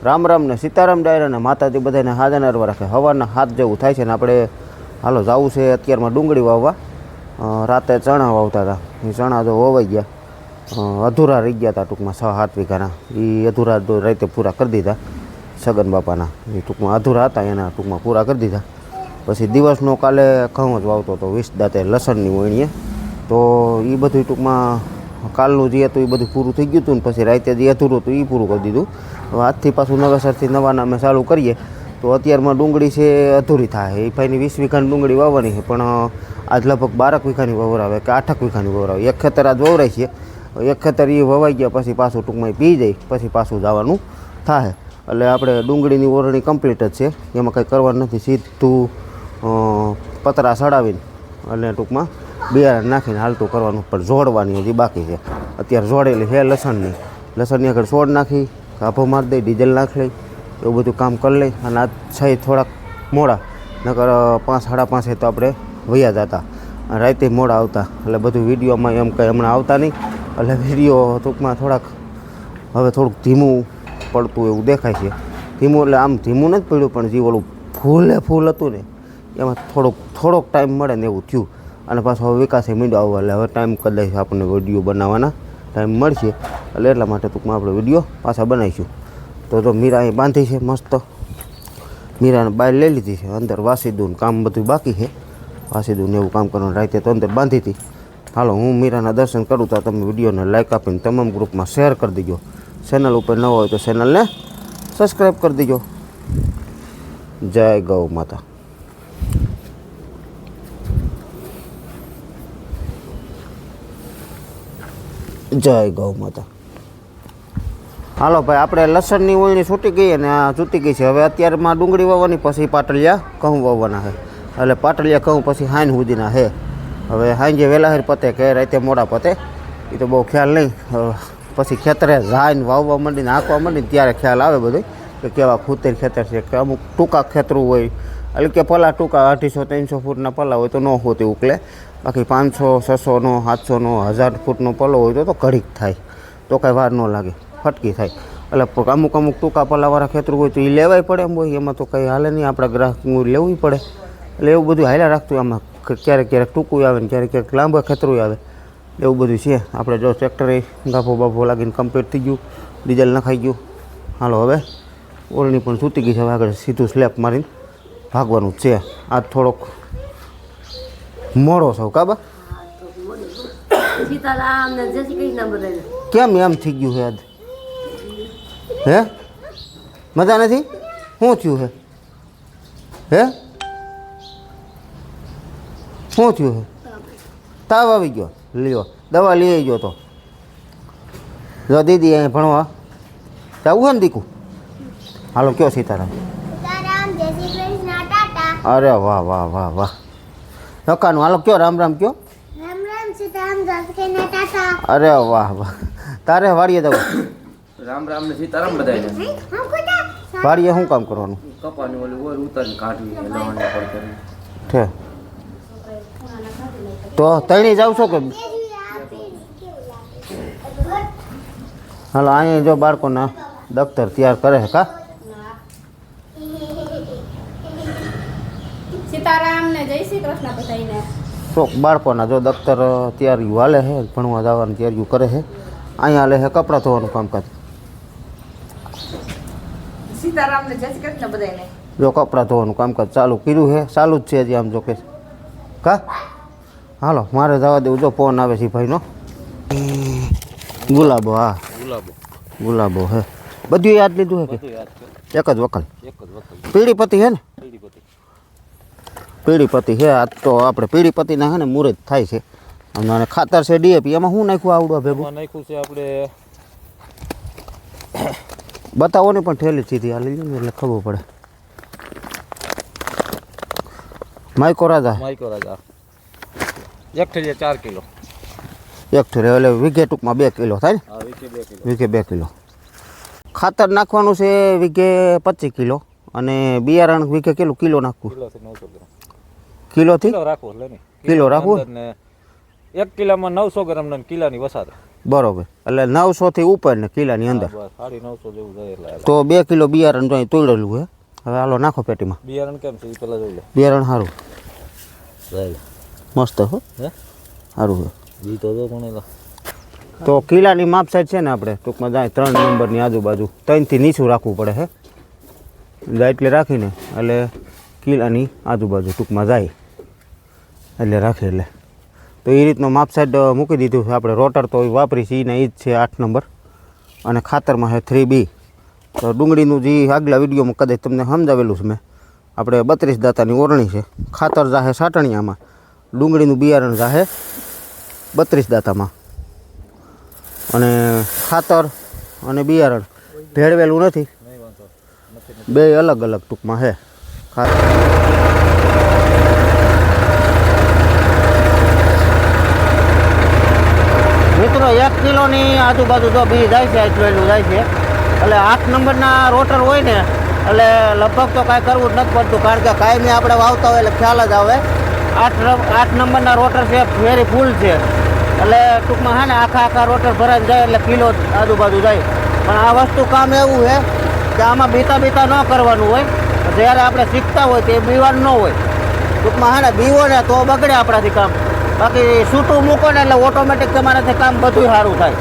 રામ રામ ને સીતારામ ડાયરા ને માતાજી બધાને હાજર નરવા રાખે. સવારના 7 જેવું થાય છે ને આપણે હાલો જવું છે અત્યારમાં ડુંગળી વાવવા. રાતે ચણા વાવતા હતા, એ ચણા તો વવાઈ ગયા, અધૂરા રહી ગયા હતા ટૂંકમાં 6-7 વીઘાના. એ અધૂરા રાતે પૂરા કરી દીધા સગન બાપાના, એ ટૂંકમાં અધૂરા હતા એના ટૂંકમાં પૂરા કરી દીધા. પછી દિવસનો કાલે ઘઉં જ વાવતો હતો 20 દાંતે લસણની વણીએ, તો એ બધું ટૂંકમાં કાલનું જે હતું એ બધું પૂરું થઈ ગયું હતું ને પછી રાતે જે અધૂરું હતું એ પૂરું કરી દીધું. હવે આજથી પાછું નવેસરથી નવાના અમે ચાલુ કરીએ. તો અત્યારમાં ડુંગળી છે અધૂરી થાય, એ ભાઈની 20 વીઘાની ડુંગળી વાવવાની છે, પણ આજ લગભગ 12 વીઘાની વવરાવે કે 8 વીઘાની વવરાવે. એક ખેતર આજ વવરાય છે, એક ખેતર એ વવાઈ ગયા પછી પાછું ટૂંકમાં પી જાય પછી પાછું જવાનું થાય. એટલે આપણે ડુંગળીની ઓરણી કમ્પ્લીટ જ છે, એમાં કંઈ કરવાનું નથી. સીધું પતરા સડાવીને અને ટૂંકમાં બિયારણ નાખીને હાલતું કરવાનું, પણ જોડવાની હજી બાકી છે. અત્યારે જોડેલી છે લસણની આગળ છોડ નાખી, કાભો મારી દઈ, ડીઝલ નાખી લઈ, એવું બધું કામ કરી લઈ. અને આજ છે થોડાક મોડા, નકર 5-5:30 તો આપણે વયા જતા, રાતે મોડા આવતા. એટલે બધું વિડીયોમાં એમ કંઈ હમણાં આવતા નહીં, એટલે વિડીયો ટૂંકમાં હવે થોડુંક ધીમું પડતું એવું દેખાય છે. ધીમું એટલે આમ ધીમું નથી પડ્યું, પણ જે ઓલું ફૂલ હતું ને એમાં થોડોક ટાઈમ મળે ને એવું થયું. અને પાછો હવે વિકાસે મીંડો આવવા, એટલે હવે ટાઈમ કદાચ આપણને વિડીયો બનાવવાના ટાઈમ મળશે, એટલે એટલા માટે ટૂંકમાં આપણે વિડીયો પાછા બનાવીશું. તો મીરા અહીં બાંધી છે મસ્ત, મીરાને બહાર લઈ લીધી છે. અંદર વાસીદું કામ બધું બાકી છે, વાસીદું એવું કામ કરવાનું. રાતે તો અંદર બાંધી હતી. હાલો હું મીરાના દર્શન કરું તો તમે વિડીયોને લાઇક આપીને તમામ ગ્રુપમાં શેર કરી દેજો. ચેનલ ઉપર ન હોય તો ચેનલને સબસ્ક્રાઈબ કરી દેજો. જય ગૌ માતા. જય ગૌ માતા. હાલો ભાઈ, આપણે લસણની ઓળણી છૂટી ગઈ અને આ છૂટી ગઈ છે. હવે અત્યારમાં ડુંગળી વાવવાની, પછી પાટલિયા ઘઉં વાવવાના છે. એટલે પાટલિયા ઘઉં પછી હાઈન સુધીના છે. હવે હાંજે વહેલા હેર પતે કે રાતે મોડા પતે એ તો બહુ ખ્યાલ નહીં. પછી ખેતરે જાઈને વાવવા માંડીને હાંકવા માંડીને ત્યારે ખ્યાલ આવે બધું કે કેવા ખૂતેર ખેતર છે, કે અમુક ટૂંકા ખેતરું હોય, એટલે કે પલા ટૂંકા 250-300 ફૂટના પલા હોય તો ન હોતી ઉકલે. બાકી 500, 600નો, 700નો, 1000 ફૂટનો પલો હોય તો ઘડીક થાય, તો કાંઈ વાર ન લાગે, ફટકી થાય. એટલે અમુક ટૂંકા પલાવાળા ખેતરું હોય તો એ લેવાય પડે એમ હોય, એમાં તો કંઈ હાલે નહીં, આપણા ગ્રાહક લેવું પડે. એટલે એવું બધું હાલ્યા રાખતું. આમાં ક્યારેક ટૂંકું આવે ને ક્યારેક લાંબા ખેતરું આવે, એવું બધું છે. આપણે જો ટ્રેક્ટરે ગાભો બાભો લાગીને કમ્પ્લીટ થઈ ગયું, ડીઝલ નખાઈ ગયું. હાલો હવે ઓળણી પણ સૂતી ગઈ છે. હવે આગળ સીધું સ્લેપ મારીને ભાગવાનું જ છે. આજ થોડોક મોડો છો કાબા, કેમ એમ થઈ ગયું છે આજ? હે મજા નથી? શું થયું છે? હે શું થયું છે? તાવ આવી ગયો? લ્યો દવા લઈ આવી ગયો તો જો દીદી અહીં ભણવા જવું છે ને દીકું? હાલો કયો સીતારામ. અરે વાહ વાહ વાહ વાહ, નકાનું હાલો કયો રામ રામ કયો. અરે વાહ વાહ, તારે વાડીએ જવું? રામ રામ ને સીતારામ બધાને. વાડીએ શું કામ કરવાનું? કપાની ઓલી ઓર ઉતારી કાઢવી લવાને પડે છે. તો તણી જાવ છો કે? હાલો અહીંયા જો બાળકોના દફતર તૈયાર કરે છે કા? સીતારામ ને જય શ્રી કૃષ્ણ બધાને. તો બાળકોના જો દફતર તૈયારી હાલે છે, ભણવા જવાની તૈયારીઓ કરે છે. અહીંયા હાલે છે કપડાં ધોવાનું કામકાજ. સીતારામ ને જય શ્રી કૃષ્ણ બધાને. જો કપડાં ધોવાનું કામકાજ ચાલુ કર્યું છે, ચાલુ જ છે હજી આમ જો કે કા. હાલો મારે જવા દેવું. જો ફોન આવે છે ભાઈનો. ગુલાબો, હા ગુલાબો હે. બધું યાદ લીધું હે કે એક જ વકલ? પીળીપતિ હે ને? પીળીપતિ છે. આજ તો આપણે પીળીપતિના હે ને મુહૂર્ત થાય છે. અને ખાતર છે ડીએપી. એમાં શું નાખ્યું આવડવા ભેગું? નાખ્યું છે આપણે, બતાવો ને પણ ઠેલી સીધી આ લઈ ને એટલે ખબર પડે. માઇકો રાજા એક થેલી 4 કિલો. એક થેલી એટલે વીઘે ટૂંકમાં 2 કિલો થાય ને? વીઘે 2 કિલો. ખાતર નાખવાનું છે વીઘે 25 કિલો અને બિયારણ વીઘે કેટલું કિલો નાખવું? કિલોથી કિલો રાખવું? 1 કિલોમાં 900 ગ્રામ કિલાની વસાદ. બરોબર, એટલે 900થી ઉપર ને કિલાની અંદર. બસ 950 જેવું જાય એટલે તો 2 કિલો બિયારણ તો અહીં તોડેલું હે. હવે હાલો નાખો પેટીમાં. બિયારણ કેમ છે એ પેલા જોઈ લે. બિયારણ સારું જાય મસ્ત હો, હે સારું છે. જી તો જો પણ તો કિલાની માપ સાઈડ છે ને આપણે ટૂંકમાં જાય 3 નંબરની આજુબાજુ 3થી નીચું રાખવું પડે હે. એટલે રાખીને એટલે કિલાની આજુબાજુ ટૂંકમાં જાય એટલે રાખે એટલે તો એ રીતનો માપ સાઈડ મૂકી દીધું છે આપણે. રોટર તો વાપરી છે એને એ જ છે 8 નંબર અને ખાતરમાં છે 3B. તો ડુંગળીનું જે આગલા વિડીયોમાં કદાચ તમને સમજાવેલું છે મેં, આપણે 32 દાંતાની ઓરણી છે. ખાતર જાહે સાટણિયામાં, ડુંગળીનું બિયારણ જાહે 32 દાંતામાં. અને ખાતર અને બિયારણ ભેળવેલું નથી, બે અલગ અલગ ટૂંકમાં છે ખાતર. મિત્રો 1 કિલોની આજુબાજુ તો બી જાય છે, એટલું જાય છે. એટલે 8 નંબરના રોટર હોય ને એટલે લગભગ તો કાંઈ કરવું જ નથી પડતું, કારણ કે કાયમી આપણે વાવતા હોય એટલે ખ્યાલ જ આવે. 8 નંબરના રોટર છે, ફેરી ફૂલ છે એટલે ટૂંકમાં છે ને આખા રોટર ભરાઈને જાય એટલે કિલો આજુબાજુ જાય. પણ આ વસ્તુ કામ એવું છે કે આમાં બીતા ન કરવાનું હોય. જ્યારે આપણે શીખતા હોય તો એ બીવાનું ન હોય. ટૂંકમાં છે ને બીવો ને તો બગડે આપણાથી કામ. બાકી છૂટું મૂકો ને એટલે ઓટોમેટિક તમારાથી કામ બધું સારું થાય.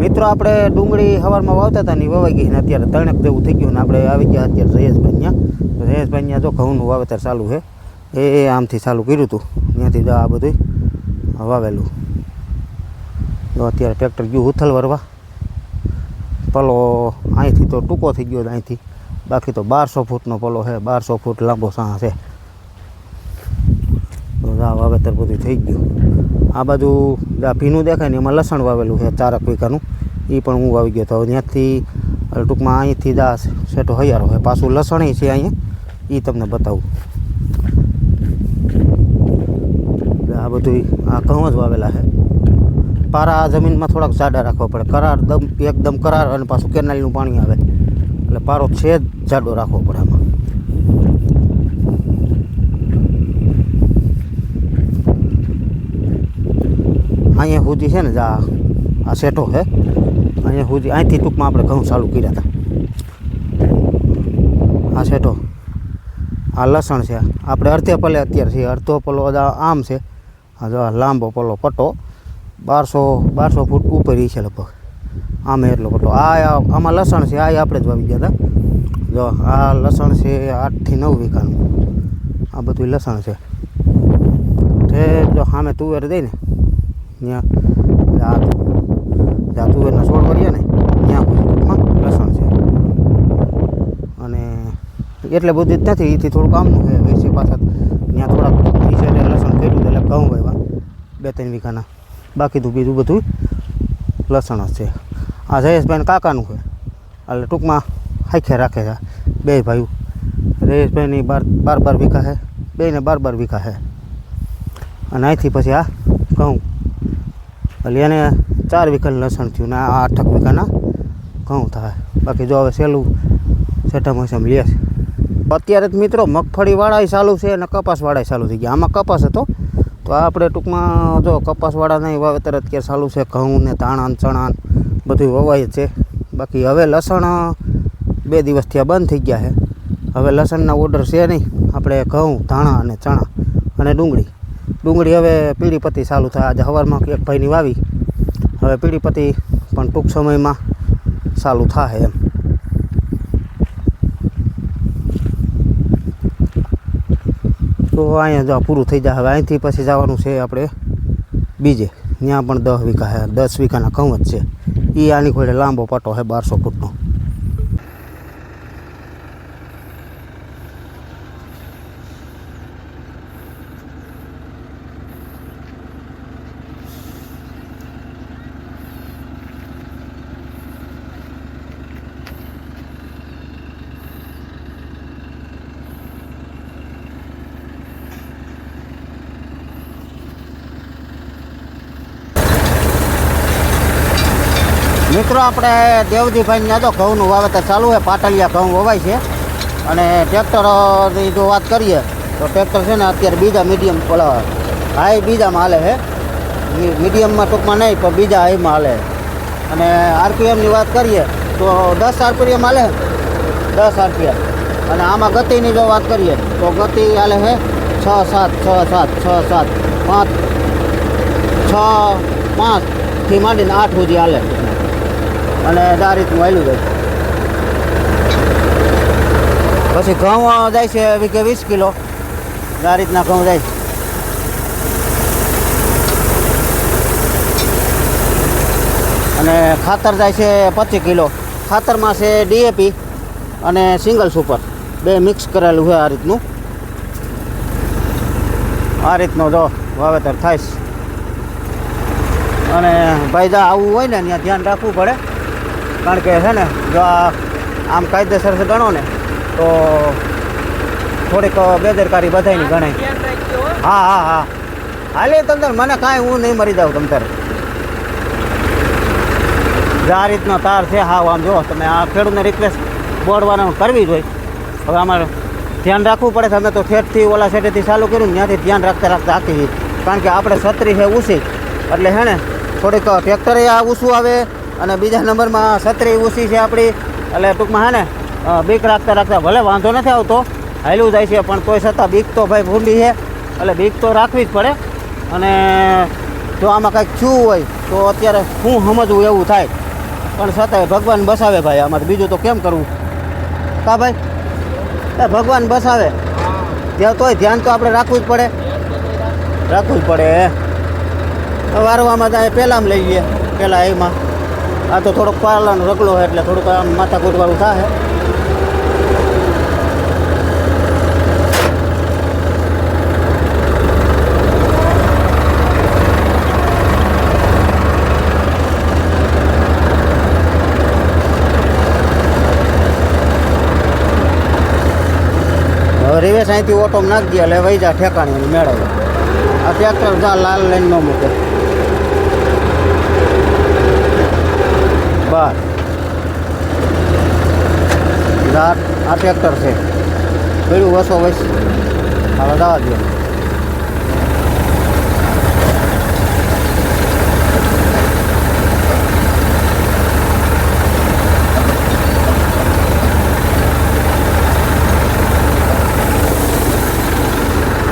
મિત્રો આપણે ડુંગળી સવારમાં વાવતા હતા ને વવાઈ ગઈ ને અત્યારે 3 જેવું થઈ ગયું ને આપણે આવી ગયા અત્યારે જયેશભાઈ ત્યાં જો ઘઉંનું વાવેતર ચાલુ છે. એ આમથી ચાલુ કર્યું હતું, ત્યાંથી જ આ બધું વાવેલું. તો અત્યારે ટ્રેક્ટર ગયું ઉથલ વરવા. પલો અહીંથી તો ટૂંકો થઈ ગયો અહીંથી, બાકી તો 1200 ફૂટનો પલો છે, 1200 ફૂટ લાંબો સાહ છે. તો આ વાવેતર બધું થઈ ગયું. આ બાજુ આ ભીનું દેખાય ને એમાં લસણ વાવેલું છે 4 વીઘાનું, એ પણ હું વાવી ગયો હતો. ત્યાંથી ટૂંકમાં અહીંથી જ આ સેટો હૈયારો છે, પાછું લસણ છે અહીંયા, એ તમને બતાવું. આ બધું આ ઘઉં જ વાવેલા છે. પારા જમીનમાં થોડાક જાડા રાખવા પડે, કરાર એકદમ કરાર, અને પાછું કેનાલનું પાણી આવે એટલે પારો છે જ જાડો રાખવો પડે આમાં. અહીંયા સુધી છે ને આ સેટો છે, અહીંયા સુધી અહીંથી ટૂંકમાં આપણે ઘઉં ચાલુ કર્યા હતા. આ સેટો, આ લસણ છે, આપણે અડધે પલે અત્યારે છે. અડધો પલો આમ છે, આ જો લાંબો પલો પટ્ટો 1200 ફૂટ ઉપર છે લગભગ આમે એટલો પટ્ટો. આમાં લસણ છે, આ આપણે જ વાવી ગયા હતા. જો આ લસણ છે 8 થી 9 વીઘાનું, આ બધું લસણ છે. તે જો સામે તુવેર દઈ ને ત્યાં જ્યાં તુવેરના છોડ વળીએ ને ત્યાં લસણ છે. અને એટલે બધું જ નથી, એથી થોડું કામનું છે. વેચી પાછા ત્યાં થોડાક લસણ ખેડ્યું એટલે ઘઉં વાવ્યા 2-3 વીઘાના, બાકી તો બીજું બધું લસણ જ છે. આ જયેશભાઈને કાકાનું છે, એટલે ટૂંકમાં હાઈખે રાખે છે બે ભાઈઓ. જયેશભાઈની 12 વીઘા છે, બેને 12 વીઘા છે. અને અહીંથી પછી આ ઘઉં, એટલે એને 4 વીઘાનું લસણ થયું ને આ 8 વીઘાના ઘઉં થાય. બાકી જો હવે સહેલું સેટામાં લે છે. અત્યારે જ મિત્રો મગફળીવાળા ચાલુ છે અને કપાસવાળા ચાલુ થઈ ગયા. આમાં કપાસ હતો તો આપણે ટૂંકમાં જો કપાસવાળા નહીં વાવેતર અત્યારે ચાલુ છે. ઘઉં ને ધાણા ચણા બધું વવાય છે. બાકી હવે લસણ 2 દિવસથી આ બંધ થઈ ગયા છે. હવે લસણના ઓર્ડર છે નહીં. આપણે ઘઉં, ધાણા અને ચણા અને ડુંગળી હવે પીળી પત્તી ચાલુ થાય. આજે સવારમાં એક ભાઈની વાવી, હવે પીળી પત્તી પણ ટૂંક સમયમાં ચાલુ થાય એમ. તો અહીંયા જો પૂરું થઈ જાય. હવે અહીંથી પછી જવાનું છે આપણે બીજે, ત્યાં પણ 10 વીઘા છે, 10 વીઘાના ઘઉં જ છે. એ આની કોઈ લાંબો પટ્ટો છે 1200 ફૂટનો. મિત્રો આપણે દેવજીભાઈ ત્યાં તો ઘઉંનું વાવેતર ચાલુ છે, પાટલિયા ઘઉં વવાય છે. અને ટ્રેક્ટરની જો વાત કરીએ તો ટ્રેક્ટર છે ને અત્યારે બીજા મીડિયમ પેલા હાઈ બીજામાં હાલે છે. મીડિયમમાં ટૂંકમાં નહીં પણ બીજા હાઈમાં હાલે. અને આરપીએમની વાત કરીએ તો 10 આરપીએમ હાલે, 10 આરપીએમ. અને આમાં ગતિની જો વાત કરીએ તો ગતિ હાલે છે 6 7 6 7 6 7 5 6 5થી માંડીને 8 સુધી હાલે. અને આ રીતનું હાલ્યું જાય. પછી ઘઉં જાય છે વીઘે 20 કિલો, આ રીતના ઘઉં જાય. અને ખાતર જાય છે 25 કિલો. ખાતરમાં છે ડીએપી અને સિંગલ સુપર બે મિક્સ કરેલું છે. આ રીતનું જો વાવેતર થાય છે. અને ભાઈ જા આવવું હોય ને ત્યાં ધ્યાન રાખવું પડે, કારણ કે છે ને જો આમ કાયદેસર છે ગણો ને તો થોડીક બેદરકારી બધાયની ગણાય. હા હાલે તમતાર મને કાંઈ હું નહીં મરી જાઉં તમતાર. આ રીતનો તાર છે. હા આમ જો તમે આ ખેડૂતને રિક્વેસ્ટ બોર્ડવાળાને કરવી જ હોય. હવે અમારે ધ્યાન રાખવું પડે. અમે તો ઠેઠથી ઓલા સેટેથી ચાલુ કર્યું ને ત્યાંથી ધ્યાન રાખતા આખી, કારણ કે આપણે છત્રી છે ઊંચી એટલે છે ને થોડીક ટ્રેક્ટરે આ ઊંચું આવે અને બીજા નંબરમાં છત્રી ઊંચી છે આપણી, એટલે ટૂંકમાં છે ને બીક રાખતા ભલે વાંધો નથી આવતો, હાલ્યું જાય છે, પણ તોય છતાં બીક તો ભાઈ ભૂંડી છે, એટલે બીક તો રાખવી જ પડે. અને જો આમાં કંઈક થયું હોય તો અત્યારે શું સમજવું એવું થાય, પણ છતાંય ભગવાન બસાવે ભાઈ. આમાં બીજું તો કેમ કરવું કા ભાઈ? એ ભગવાન બસાવે ત્યાં તોય ધ્યાન તો આપણે રાખવું જ પડે. વારવામાં તો પહેલાં લઈ લઈએ, પહેલાં એમાં આ તો થોડોક પાલાનો રગલો હોય એટલે થોડુંક આમ માથા કૂટવાળું થાય. રિવેશ અહીંથી ઓટો નાખી દે એટલે વહી જા ઠેકાણી મેળવે. આ ટ્રેક્ટર જા લાલ લાઈન ન મૂકે બસ. આ ટ્રેક્ટર છે પેલું વસો વસ હવે જવા દે.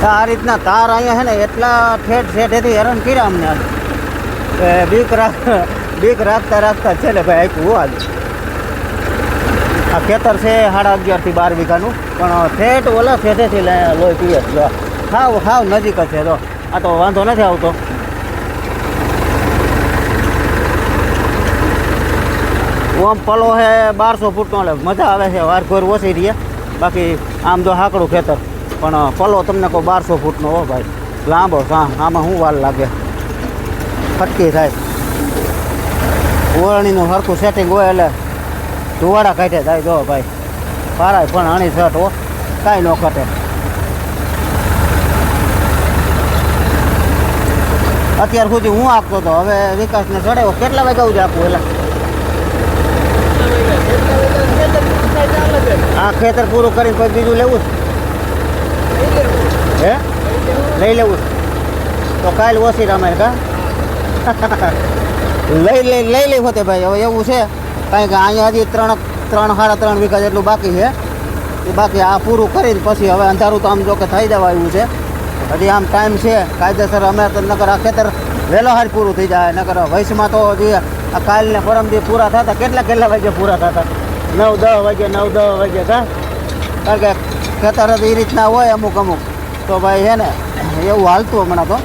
આ રીતના તાર અહીંયા છે ને એટલા ઠેઠેથી હેરાન કર્યા અમને કે બીક રાખતા છે ને ભાઈ આખું આજ. આ ખેતર છે 11.5 થી 12 વીઘાનું, પણ ઠેઠ ઓલા ઠેઠેથી લોહી પીએ. હાવ નજીક જ છે. તો આ તો વાંધો નથી આવતો. ઓમ પલો છે 1200 ફૂટનો, એટલે મજા આવે છે. વારઘોર ઓછી રહીએ, બાકી આમ જો હાકડું ખેતર, પણ પલો તમને કહો 1200 ફૂટનો હો ભાઈ, લાંબો. આમાં શું વાર લાગે, ફટકી થાય. ઓરણીનું સરખું સેટિંગ હોય એટલે ધુવાડા કાઢે જાય. જો ભાઈ પારાય પણ આણી શર્ટ હો, કાંઈ ન ઘટે. અત્યાર સુધી હું આપતો હતો, હવે વિકાસને ચડ્યો. કેટલા વાગ્યા સુધી આપવું? એટલે આ ખેતર પૂરું કરીને કોઈ બીજું લેવું હે? લઈ લેવું તો કાલ ઓછી રમાય કા? લઈ હોતે ભાઈ. હવે એવું છે કારણ કે અહીંયા હજી 3.5 વીઘા જેટલું બાકી છે. એ બાકી આ પૂરું કરીને પછી હવે અંધારું તો આમ જો કે થઈ જવા આવ્યું છે. હજી આમ ટાઈમ છે કાયદેસર. અમે તો નકર આ ખેતર વહેલો હાર પૂરું થઈ જાય. નકર વયસમાં તો હજી આ કાલને પરમથી પૂરા થતા કેટલા વાગે પૂરા થતા? 9-10 વાગે 9-10 વાગે કા? કારણ કે ખેતર એ રીતના હોય અમુક તો ભાઈ છે ને એવું હાલતું હમણાં તો.